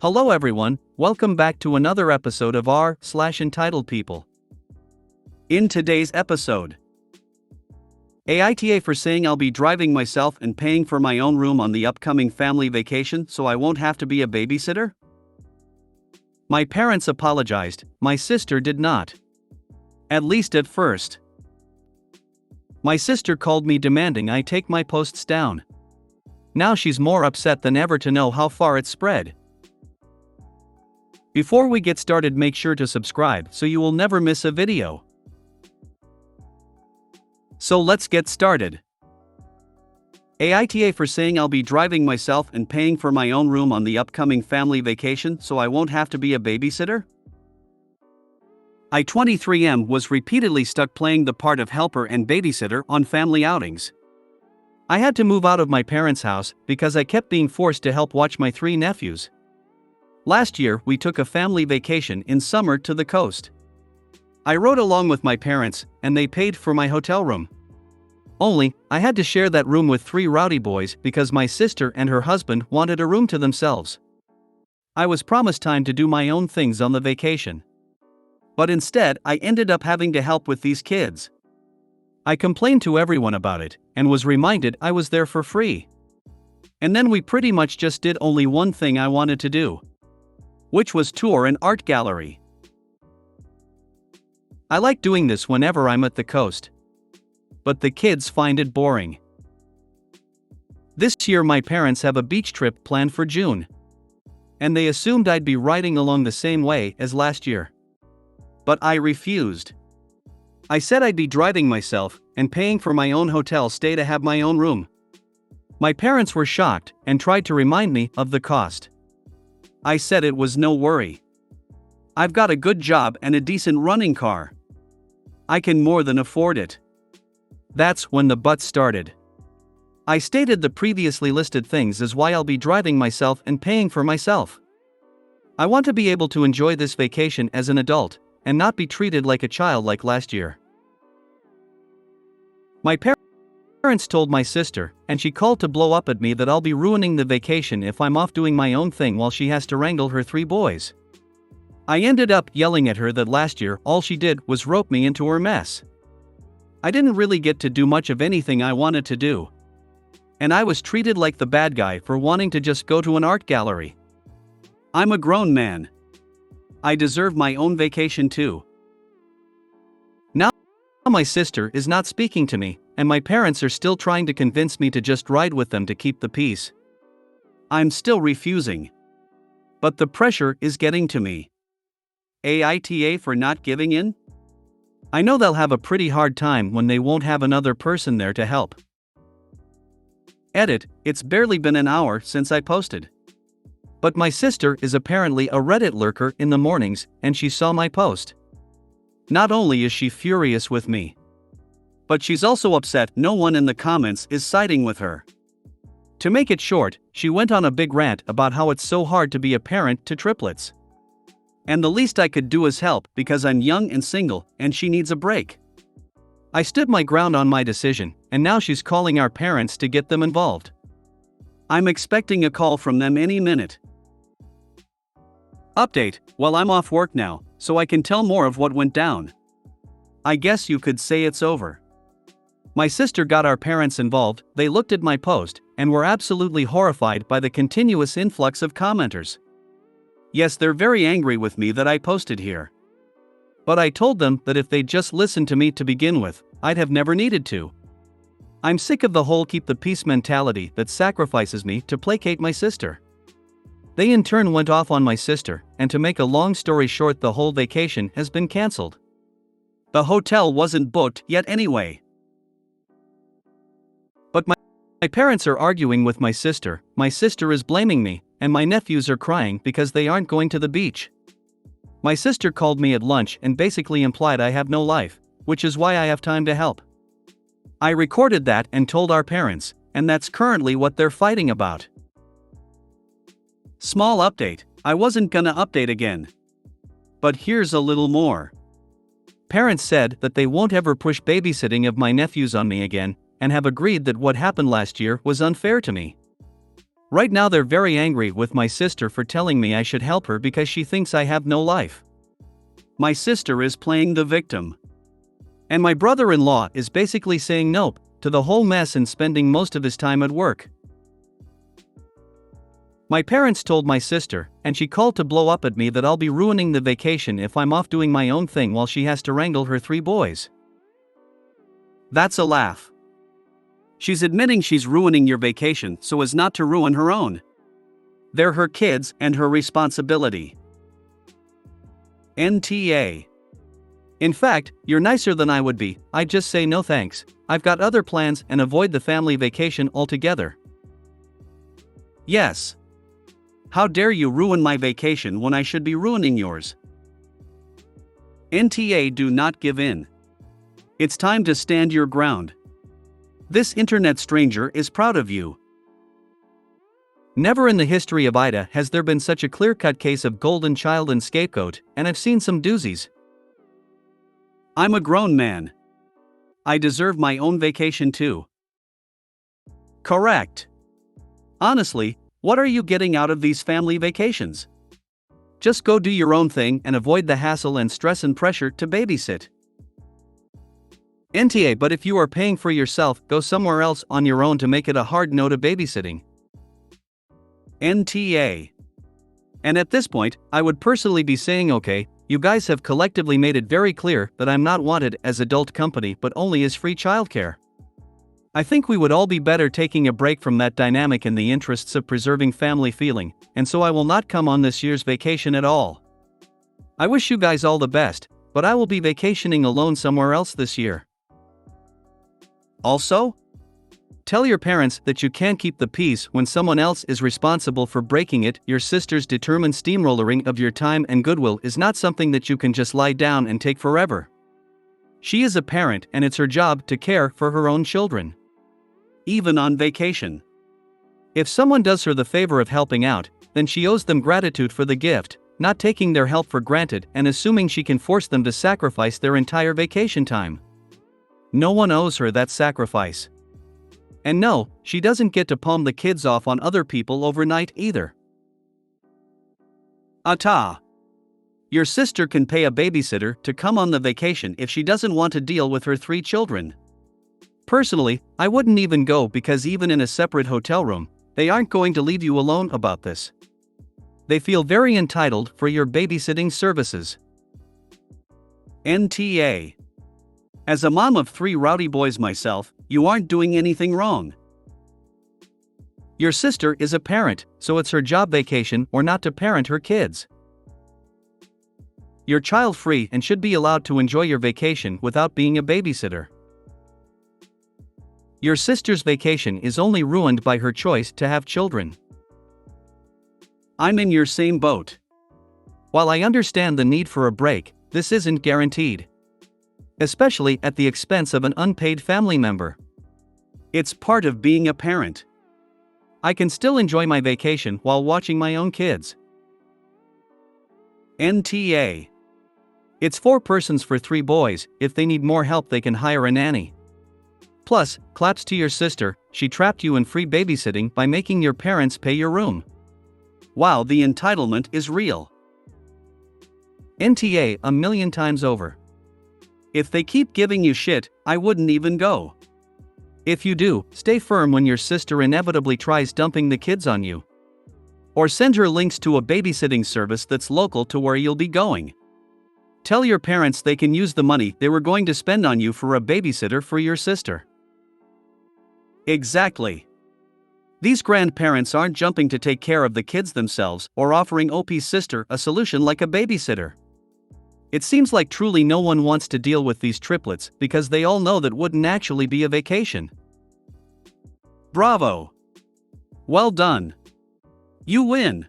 Hello everyone, welcome back to another episode of r/Entitled People. In today's episode, AITA for saying I'll be driving myself and paying for my own room on the upcoming family vacation so I won't have to be a babysitter? My parents apologized, my sister did not. At least at first. My sister called me demanding I take my posts down. Now she's more upset than ever to know how far it's spread. Before we get started, make sure to subscribe so you will never miss a video. So let's get started. AITA for saying I'll be driving myself and paying for my own room on the upcoming family vacation so I won't have to be a babysitter? I 23M was repeatedly stuck playing the part of helper and babysitter on family outings. I had to move out of my parents' house because I kept being forced to help watch my 3 nephews. Last year we took a family vacation in summer to the coast. I rode along with my parents, and they paid for my hotel room. Only, I had to share that room with 3 rowdy boys because my sister and her husband wanted a room to themselves. I was promised time to do my own things on the vacation. But instead, I ended up having to help with these kids. I complained to everyone about it, and was reminded I was there for free. And then we pretty much just did only one thing I wanted to do, which was tour an art gallery. I like doing this whenever I'm at the coast. But the kids find it boring. This year my parents have a beach trip planned for June. And they assumed I'd be riding along the same way as last year. But I refused. I said I'd be driving myself and paying for my own hotel stay to have my own room. My parents were shocked and tried to remind me of the cost. I said it was no worry. I've got a good job and a decent running car. I can more than afford it. That's when the but started. I stated the previously listed things as why I'll be driving myself and paying for myself. I want to be able to enjoy this vacation as an adult, and not be treated like a child like last year. My parents told my sister, and she called to blow up at me that I'll be ruining the vacation if I'm off doing my own thing while she has to wrangle her 3 boys. I ended up yelling at her that last year all she did was rope me into her mess. I didn't really get to do much of anything I wanted to do. And I was treated like the bad guy for wanting to just go to an art gallery. I'm a grown man. I deserve my own vacation too. Now my sister is not speaking to me, and my parents are still trying to convince me to just ride with them to keep the peace. I'm still refusing. But the pressure is getting to me. AITA for not giving in? I know they'll have a pretty hard time when they won't have another person there to help. Edit, it's barely been an hour since I posted. But my sister is apparently a Reddit lurker in the mornings, and she saw my post. Not only is she furious with me, but she's also upset no one in the comments is siding with her. To make it short, she went on a big rant about how it's so hard to be a parent to triplets. And the least I could do is help because I'm young and single, and she needs a break. I stood my ground on my decision, and now she's calling our parents to get them involved. I'm expecting a call from them any minute. Update, well, I'm off work now, so I can tell more of what went down. I guess you could say it's over. My sister got our parents involved, they looked at my post, and were absolutely horrified by the continuous influx of commenters. Yes, they're very angry with me that I posted here. But I told them that if they'd just listened to me to begin with, I'd have never needed to. I'm sick of the whole keep the peace mentality that sacrifices me to placate my sister. They in turn went off on my sister, and to make a long story short, the whole vacation has been cancelled. The hotel wasn't booked yet anyway. But my parents are arguing with my sister is blaming me, and my nephews are crying because they aren't going to the beach. My sister called me at lunch and basically implied I have no life, which is why I have time to help. I recorded that and told our parents, and that's currently what they're fighting about. Small update, I wasn't gonna update again. But here's a little more. Parents said that they won't ever push babysitting of my nephews on me again, and have agreed that what happened last year was unfair to me. Right now they're very angry with my sister for telling me I should help her because she thinks I have no life. My sister is playing the victim. And my brother-in-law is basically saying nope to the whole mess and spending most of his time at work. My parents told my sister, and she called to blow up at me, that I'll be ruining the vacation if I'm off doing my own thing while she has to wrangle her 3 boys. That's a laugh. She's admitting she's ruining your vacation so as not to ruin her own. They're her kids and her responsibility. NTA. In fact, you're nicer than I would be. I'd just say no thanks, I've got other plans, and avoid the family vacation altogether. Yes. How dare you ruin my vacation when I should be ruining yours? NTA, do not give in. It's time to stand your ground. This internet stranger is proud of you. Never in the history of AITA has there been such a clear-cut case of golden child and scapegoat, and I've seen some doozies. I'm a grown man. I deserve my own vacation too. Correct. Honestly, what are you getting out of these family vacations? Just go do your own thing and avoid the hassle and stress and pressure to babysit. NTA, but if you are paying for yourself, go somewhere else on your own to make it a hard no to babysitting. NTA. And at this point, I would personally be saying, okay, you guys have collectively made it very clear that I'm not wanted as adult company but only as free childcare. I think we would all be better taking a break from that dynamic in the interests of preserving family feeling, and so I will not come on this year's vacation at all. I wish you guys all the best, but I will be vacationing alone somewhere else this year. Also, tell your parents that you can't keep the peace when someone else is responsible for breaking it. Your sister's determined steamrollering of your time and goodwill is not something that you can just lie down and take forever. She is a parent and it's her job to care for her own children. Even on vacation. If someone does her the favor of helping out, then she owes them gratitude for the gift, not taking their help for granted and assuming she can force them to sacrifice their entire vacation time. No one owes her that sacrifice. And no, she doesn't get to palm the kids off on other people overnight either. AITA. Your sister can pay a babysitter to come on the vacation if she doesn't want to deal with her 3 children. Personally, I wouldn't even go because even in a separate hotel room, they aren't going to leave you alone about this. They feel very entitled for your babysitting services. NTA. As a mom of 3 rowdy boys myself, you aren't doing anything wrong. Your sister is a parent, so it's her job vacation or not to parent her kids. You're child-free and should be allowed to enjoy your vacation without being a babysitter. Your sister's vacation is only ruined by her choice to have children. I'm in your same boat. While I understand the need for a break, this isn't guaranteed. Especially at the expense of an unpaid family member. It's part of being a parent. I can still enjoy my vacation while watching my own kids. NTA. It's 4 persons for 3 boys. If they need more help, they can hire a nanny. Plus, claps to your sister, she trapped you in free babysitting by making your parents pay your room. Wow, the entitlement is real. NTA a million times over. If they keep giving you shit, I wouldn't even go. If you do, stay firm when your sister inevitably tries dumping the kids on you. Or send her links to a babysitting service that's local to where you'll be going. Tell your parents they can use the money they were going to spend on you for a babysitter for your sister. Exactly. These grandparents aren't jumping to take care of the kids themselves or offering OP's sister a solution like a babysitter. It seems like truly no one wants to deal with these triplets because they all know that wouldn't actually be a vacation. Bravo. Well done. You win.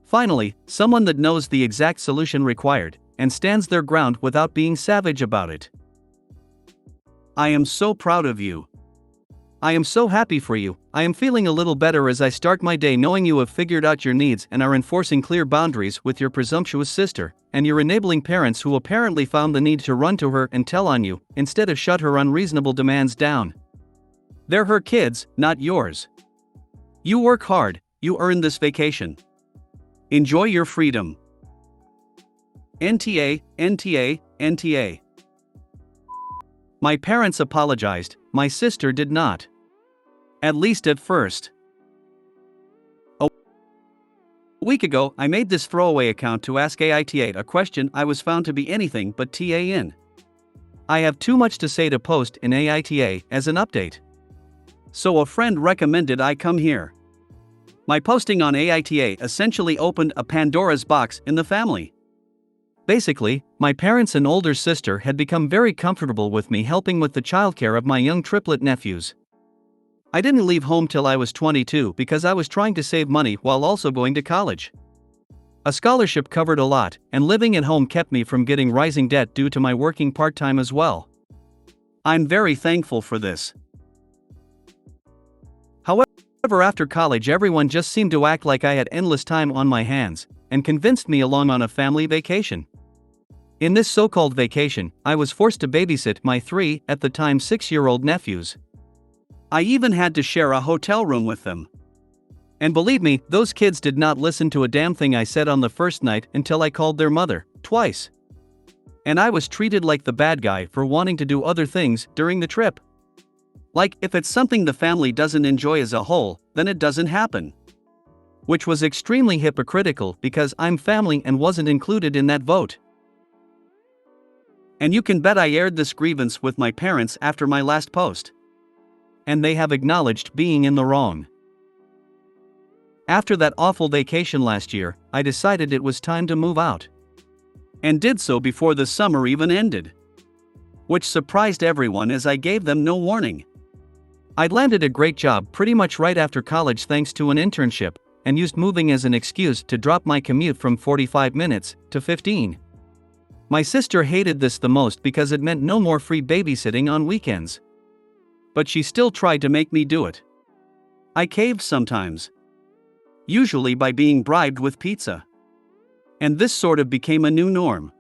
Finally, someone that knows the exact solution required and stands their ground without being savage about it. I am so proud of you. I am so happy for you. I am feeling a little better as I start my day knowing you have figured out your needs and are enforcing clear boundaries with your presumptuous sister, and your enabling parents who apparently found the need to run to her and tell on you, instead of shut her unreasonable demands down. They're her kids, not yours. You work hard, you earn this vacation. Enjoy your freedom. NTA, NTA, NTA. My parents apologized, my sister did not. At least at first. A week ago, I made this throwaway account to ask AITA a question I was found to be anything but TA in. I have too much to say to post in AITA as an update. So a friend recommended I come here. My posting on AITA essentially opened a Pandora's box in the family. Basically, my parents and older sister had become very comfortable with me helping with the childcare of my young triplet nephews. I didn't leave home till I was 22 because I was trying to save money while also going to college. A scholarship covered a lot, and living at home kept me from getting rising debt due to my working part-time as well. I'm very thankful for this. However, after college everyone just seemed to act like I had endless time on my hands, and convinced me along on a family vacation. In this so-called vacation, I was forced to babysit my 3, at the time 6-year-old nephews. I even had to share a hotel room with them. And believe me, those kids did not listen to a damn thing I said on the first night until I called their mother, twice. And I was treated like the bad guy for wanting to do other things during the trip. Like, if it's something the family doesn't enjoy as a whole, then it doesn't happen. Which was extremely hypocritical because I'm family and wasn't included in that vote. And you can bet I aired this grievance with my parents after my last post. And they have acknowledged being in the wrong. After that awful vacation last year, I decided it was time to move out. And did so before the summer even ended. Which surprised everyone as I gave them no warning. I'd landed a great job pretty much right after college thanks to an internship, and used moving as an excuse to drop my commute from 45 minutes to 15. My sister hated this the most because it meant no more free babysitting on weekends. But she still tried to make me do it. I caved sometimes. Usually by being bribed with pizza. And this sort of became a new norm.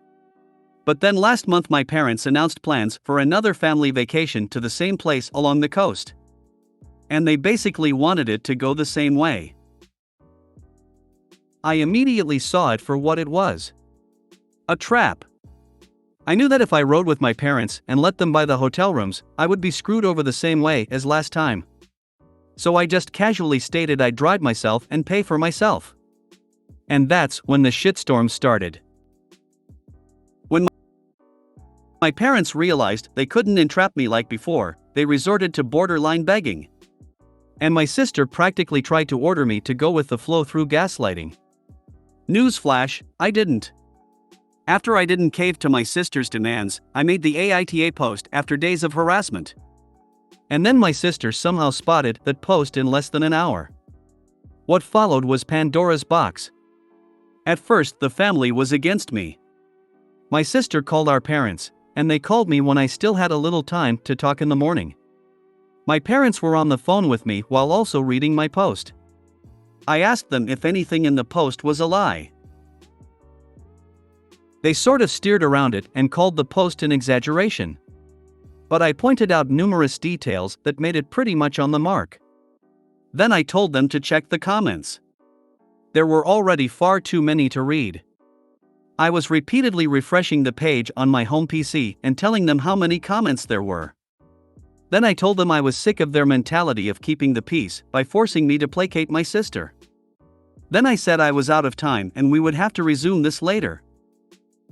But then last month my parents announced plans for another family vacation to the same place along the coast. And they basically wanted it to go the same way. I immediately saw it for what it was. A trap. I knew that if I rode with my parents and let them buy the hotel rooms, I would be screwed over the same way as last time. So I just casually stated I'd drive myself and pay for myself. And that's when the shitstorm started. When my parents realized they couldn't entrap me like before, they resorted to borderline begging. And my sister practically tried to order me to go with the flow through gaslighting. Newsflash, I didn't. After I didn't cave to my sister's demands, I made the AITA post after days of harassment. And then my sister somehow spotted that post in less than an hour. What followed was Pandora's box. At first, the family was against me. My sister called our parents, and they called me when I still had a little time to talk in the morning. My parents were on the phone with me while also reading my post. I asked them if anything in the post was a lie. They sort of steered around it and called the post an exaggeration. But I pointed out numerous details that made it pretty much on the mark. Then I told them to check the comments. There were already far too many to read. I was repeatedly refreshing the page on my home PC and telling them how many comments there were. Then I told them I was sick of their mentality of keeping the peace by forcing me to placate my sister. Then I said I was out of time and we would have to resume this later.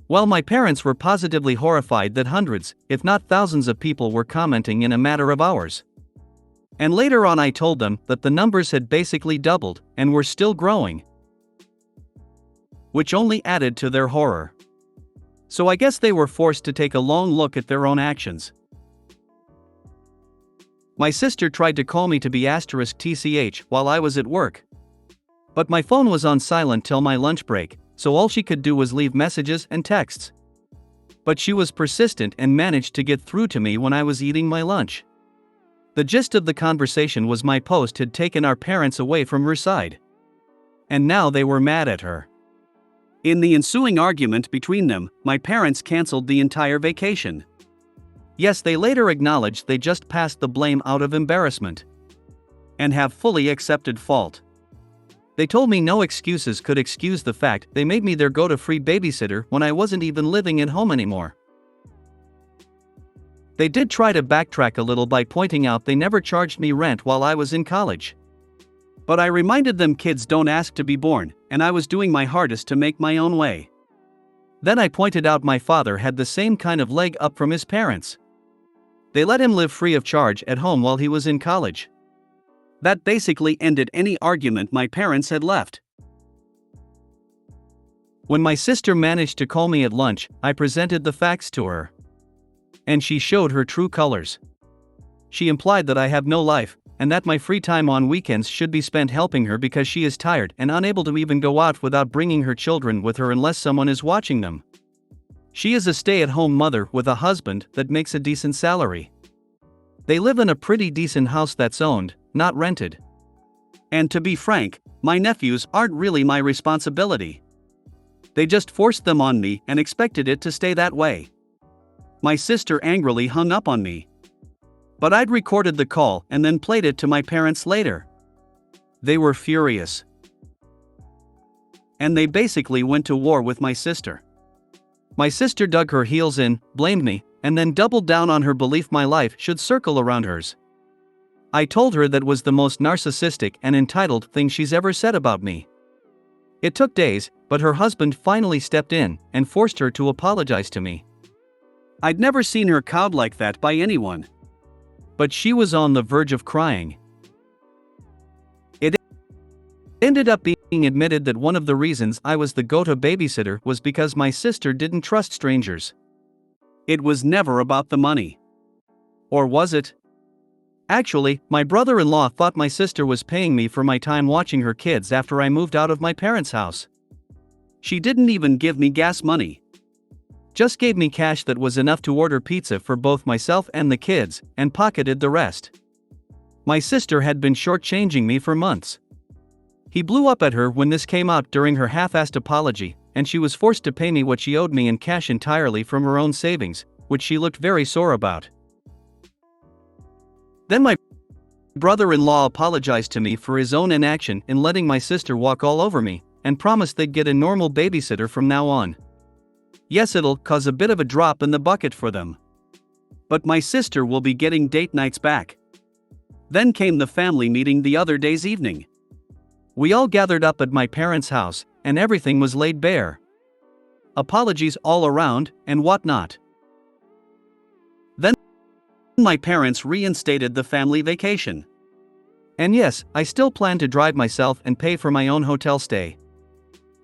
Well, my parents were positively horrified that hundreds, if not thousands of people were commenting in a matter of hours. And later on I told them that the numbers had basically doubled and were still growing. Which only added to their horror. So I guess they were forced to take a long look at their own actions. My sister tried to call me to be *TCH while I was at work. But my phone was on silent till my lunch break, so all she could do was leave messages and texts. But she was persistent and managed to get through to me when I was eating my lunch. The gist of the conversation was my post had taken our parents away from her side. And now they were mad at her. In the ensuing argument between them, my parents canceled the entire vacation. Yes, they later acknowledged they just passed the blame out of embarrassment. and have fully accepted fault. They told me no excuses could excuse the fact they made me their go-to free babysitter when I wasn't even living at home anymore. They did try to backtrack a little by pointing out they never charged me rent while I was in college. But I reminded them kids don't ask to be born, and I was doing my hardest to make my own way. Then I pointed out my father had the same kind of leg up from his parents. They let him live free of charge at home while he was in college. That basically ended any argument my parents had left. When my sister managed to call me at lunch, I presented the facts to her. And she showed her true colors. She implied that I have no life, and that my free time on weekends should be spent helping her because she is tired and unable to even go out without bringing her children with her unless someone is watching them. She is a stay-at-home mother with a husband that makes a decent salary. They live in a pretty decent house that's owned, not rented. And to be frank, my nephews aren't really my responsibility. They just forced them on me and expected it to stay that way. My sister angrily hung up on me. But I'd recorded the call and then played it to my parents later. They were furious. And they basically went to war with my sister. My sister dug her heels in, blamed me, and then doubled down on her belief my life should circle around hers. I told her that was the most narcissistic and entitled thing she's ever said about me. It took days, but her husband finally stepped in and forced her to apologize to me. I'd never seen her cowed like that by anyone. But she was on the verge of crying. It ended up being admitted that one of the reasons I was the go-to babysitter was because my sister didn't trust strangers. It was never about the money. Or was it? Actually, my brother-in-law thought my sister was paying me for my time watching her kids after I moved out of my parents' house. She didn't even give me gas money. Just gave me cash that was enough to order pizza for both myself and the kids, and pocketed the rest. My sister had been shortchanging me for months. He blew up at her when this came out during her half-assed apology, and she was forced to pay me what she owed me in cash entirely from her own savings, which she looked very sore about. Then my brother-in-law apologized to me for his own inaction in letting my sister walk all over me, and promised they'd get a normal babysitter from now on. Yes, it'll cause a bit of a drop in the bucket for them. But my sister will be getting date nights back. Then came the family meeting the other day's evening. We all gathered up at my parents' house, and everything was laid bare. Apologies all around, and whatnot. Then my parents reinstated the family vacation. And yes, I still plan to drive myself and pay for my own hotel stay.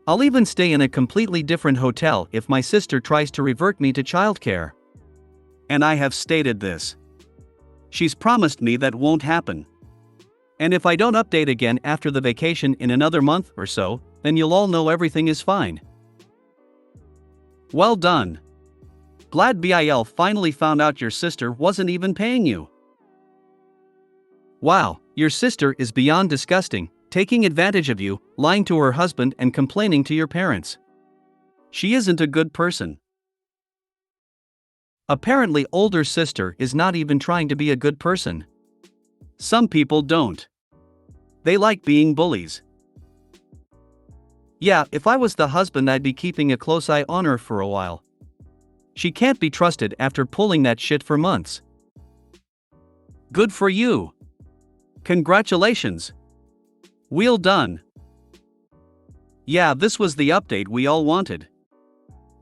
I'll even stay in a completely different hotel if my sister tries to revert me to childcare. And I have stated this. She's promised me that won't happen. And if I don't update again after the vacation in another month or so, then you'll all know everything is fine. Well done. Glad BIL finally found out your sister wasn't even paying you. Wow, your sister is beyond disgusting. Taking advantage of you, lying to her husband and complaining to your parents. She isn't a good person. Apparently older sister is not even trying to be a good person. Some people don't. They like being bullies. Yeah, if I was the husband I'd be keeping a close eye on her for a while. She can't be trusted after pulling that shit for months. Good for you. Congratulations. Well done. Yeah, this was the update we all wanted.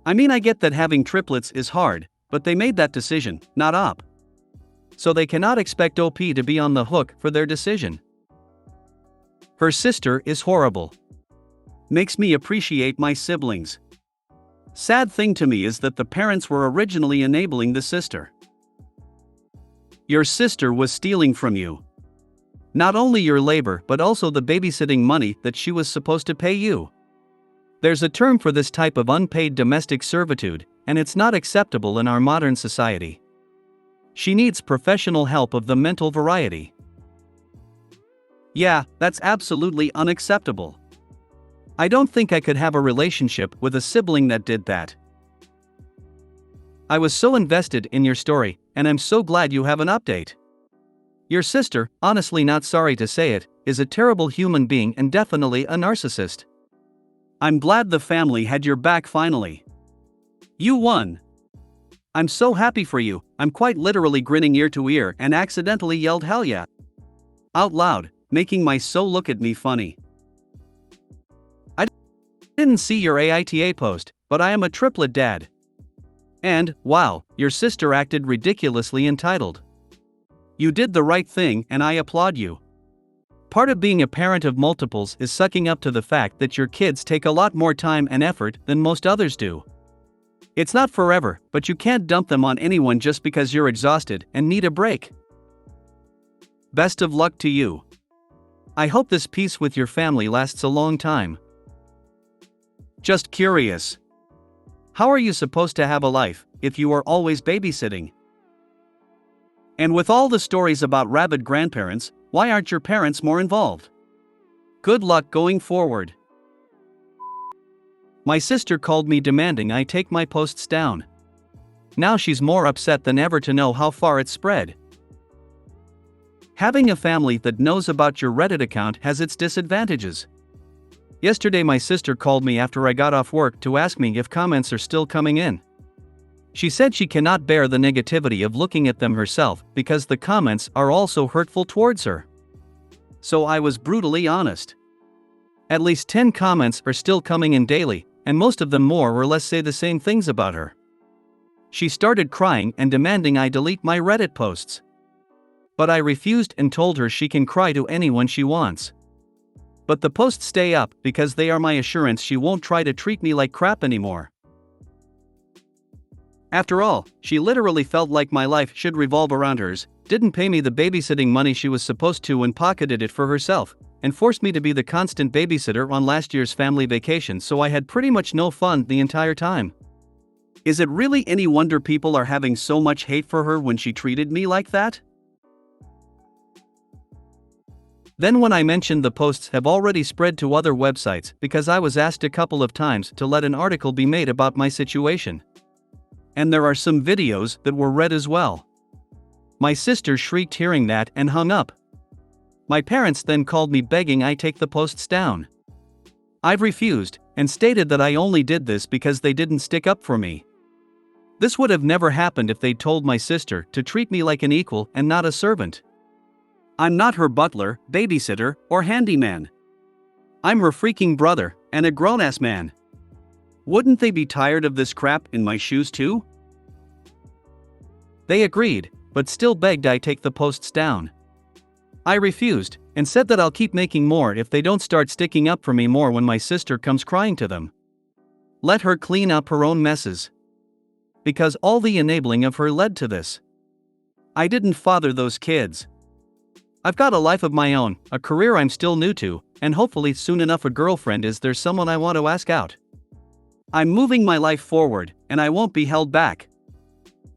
I mean, I get that having triplets is hard, but they made that decision, not OP. So they cannot expect OP to be on the hook for their decision. Her sister is horrible. Makes me appreciate my siblings. Sad thing to me is that the parents were originally enabling the sister. Your sister was stealing from you. Not only your labor but also the babysitting money that she was supposed to pay you. There's a term for this type of unpaid domestic servitude, and it's not acceptable in our modern society. She needs professional help of the mental variety. Yeah, that's absolutely unacceptable. I don't think I could have a relationship with a sibling that did that. I was so invested in your story, and I'm so glad you have an update. Your sister, honestly not sorry to say it, is a terrible human being and definitely a narcissist. I'm glad the family had your back finally. You won. I'm so happy for you. I'm quite literally grinning ear to ear and accidentally yelled hell yeah out loud, making my soul look at me funny. I didn't see your AITA post, but I am a triplet dad. And, wow, your sister acted ridiculously entitled. You did the right thing and I applaud you. Part of being a parent of multiples is sucking up to the fact that your kids take a lot more time and effort than most others do. It's not forever, but you can't dump them on anyone just because you're exhausted and need a break. Best of luck to you. I hope this peace with your family lasts a long time. Just curious. How are you supposed to have a life if you are always babysitting? And with all the stories about rabid grandparents, why aren't your parents more involved? Good luck going forward. My sister called me demanding I take my posts down. Now she's more upset than ever to know how far it's spread. Having a family that knows about your Reddit account has its disadvantages. Yesterday my sister called me after I got off work to ask me if comments are still coming in. She said she cannot bear the negativity of looking at them herself because the comments are also hurtful towards her. So I was brutally honest. At least 10 comments are still coming in daily, and most of them more or less say the same things about her. She started crying and demanding I delete my Reddit posts. But I refused and told her she can cry to anyone she wants. But the posts stay up because they are my assurance she won't try to treat me like crap anymore. After all, she literally felt like my life should revolve around hers, didn't pay me the babysitting money she was supposed to and pocketed it for herself, and forced me to be the constant babysitter on last year's family vacation, so I had pretty much no fun the entire time. Is it really any wonder people are having so much hate for her when she treated me like that? Then when I mentioned the posts have already spread to other websites because I was asked a couple of times to let an article be made about my situation. And there are some videos that were read as well. My sister shrieked hearing that and hung up. My parents then called me begging I take the posts down. I've refused, and stated that I only did this because they didn't stick up for me. This would have never happened if they'd told my sister to treat me like an equal and not a servant. I'm not her butler, babysitter, or handyman. I'm her freaking brother, and a grown-ass man. Wouldn't they be tired of this crap in my shoes too? They agreed, but still begged I take the posts down. I refused, and said that I'll keep making more if they don't start sticking up for me more when my sister comes crying to them. Let her clean up her own messes. Because all the enabling of her led to this. I didn't father those kids. I've got a life of my own, a career I'm still new to, and hopefully soon enough a girlfriend. Is there someone I want to ask out? I'm moving my life forward, and I won't be held back.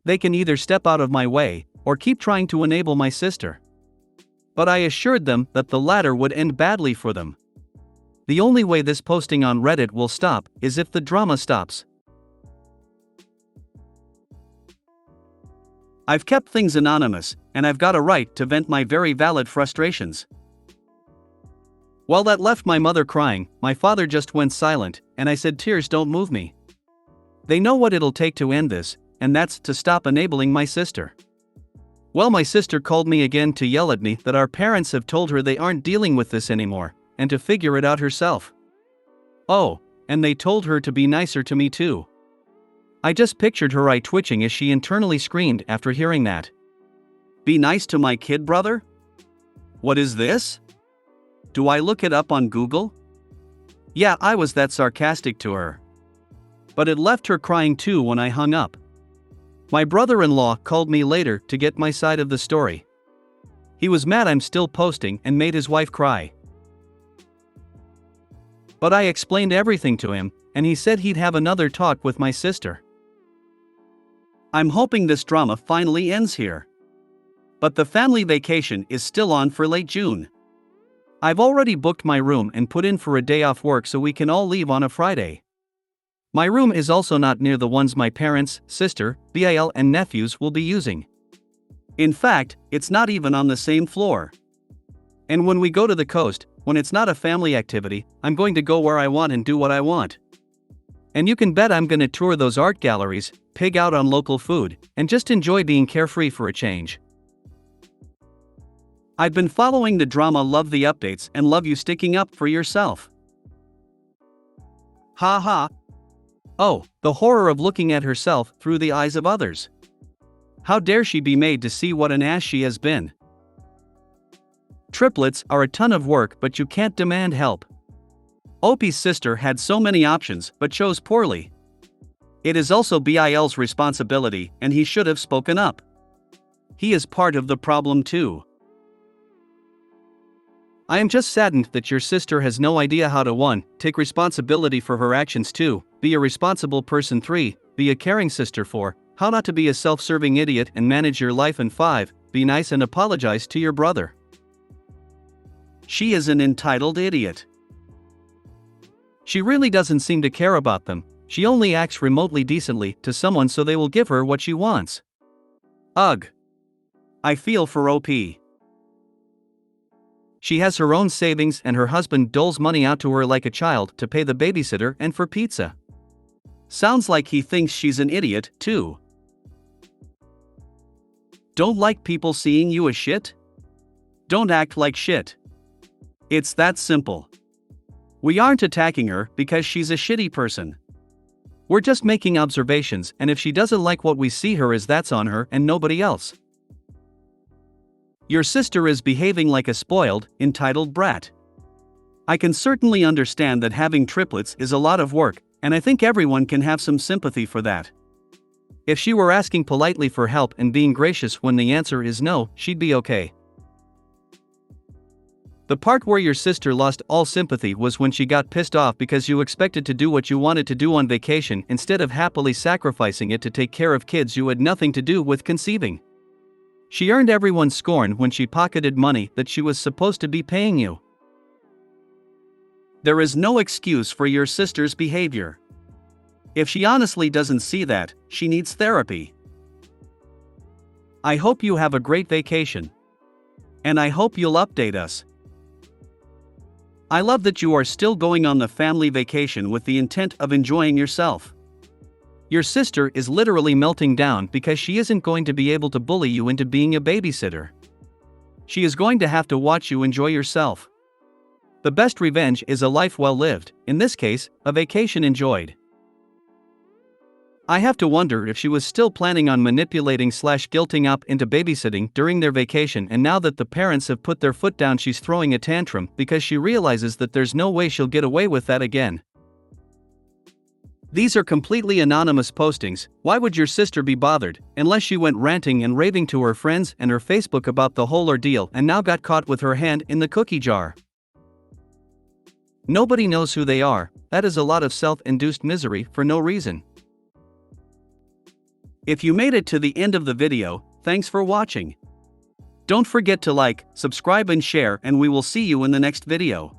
They can either step out of my way, or keep trying to enable my sister. But I assured them that the latter would end badly for them. The only way this posting on Reddit will stop is if the drama stops. I've kept things anonymous, and I've got a right to vent my very valid frustrations. While that left my mother crying, my father just went silent, and I said tears don't move me. They know what it'll take to end this, and that's to stop enabling my sister. Well, my sister called me again to yell at me that our parents have told her they aren't dealing with this anymore, and to figure it out herself. Oh, and they told her to be nicer to me too. I just pictured her eye twitching as she internally screamed after hearing that. Be nice to my kid, brother? What is this? Do I look it up on Google? Yeah, I was that sarcastic to her. But it left her crying too when I hung up. My brother-in-law called me later to get my side of the story. He was mad I'm still posting and made his wife cry. But I explained everything to him, and he said he'd have another talk with my sister. I'm hoping this drama finally ends here. But the family vacation is still on for late June. I've already booked my room and put in for a day off work so we can all leave on a Friday. My room is also not near the ones my parents, sister, BIL and nephews will be using. In fact, it's not even on the same floor. And when we go to the coast, when it's not a family activity, I'm going to go where I want and do what I want. And you can bet I'm gonna tour those art galleries, pig out on local food, and just enjoy being carefree for a change. I've been following the drama, love the updates, and love you sticking up for yourself. Ha ha. Oh, the horror of looking at herself through the eyes of others. How dare she be made to see what an ass she has been. Triplets are a ton of work, but you can't demand help. Opie's sister had so many options but chose poorly. It is also Bil's responsibility, and he should have spoken up. He is part of the problem too. I am just saddened that your sister has no idea how to 1. Take responsibility for her actions, 2. Be a responsible person, 3. Be a caring sister, 4. How not to be a self-serving idiot and manage your life, and 5. Be nice and apologize to your brother. She is an entitled idiot. She really doesn't seem to care about them. She only acts remotely decently to someone so they will give her what she wants. Ugh. I feel for OP. She has her own savings and her husband doles money out to her like a child to pay the babysitter and for pizza. Sounds like he thinks she's an idiot, too. Don't like people seeing you as shit? Don't act like shit. It's that simple. We aren't attacking her because she's a shitty person. We're just making observations, and if she doesn't like what we see her as, that's on her and nobody else. Your sister is behaving like a spoiled, entitled brat. I can certainly understand that having triplets is a lot of work, and I think everyone can have some sympathy for that. If she were asking politely for help and being gracious when the answer is no, she'd be okay. The part where your sister lost all sympathy was when she got pissed off because you expected to do what you wanted to do on vacation instead of happily sacrificing it to take care of kids you had nothing to do with conceiving. She earned everyone's scorn when she pocketed money that she was supposed to be paying you. There is no excuse for your sister's behavior. If she honestly doesn't see that, she needs therapy. I hope you have a great vacation. And I hope you'll update us. I love that you are still going on the family vacation with the intent of enjoying yourself. Your sister is literally melting down because she isn't going to be able to bully you into being a babysitter. She is going to have to watch you enjoy yourself. The best revenge is a life well lived, in this case, a vacation enjoyed. I have to wonder if she was still planning on manipulating/guilting up into babysitting during their vacation, and now that the parents have put their foot down, she's throwing a tantrum because she realizes that there's no way she'll get away with that again. These are completely anonymous postings. Why would your sister be bothered, unless she went ranting and raving to her friends and her Facebook about the whole ordeal and now got caught with her hand in the cookie jar? Nobody knows who they are. That is a lot of self-induced misery for no reason. If you made it to the end of the video, thanks for watching. Don't forget to like, subscribe and share, and we will see you in the next video.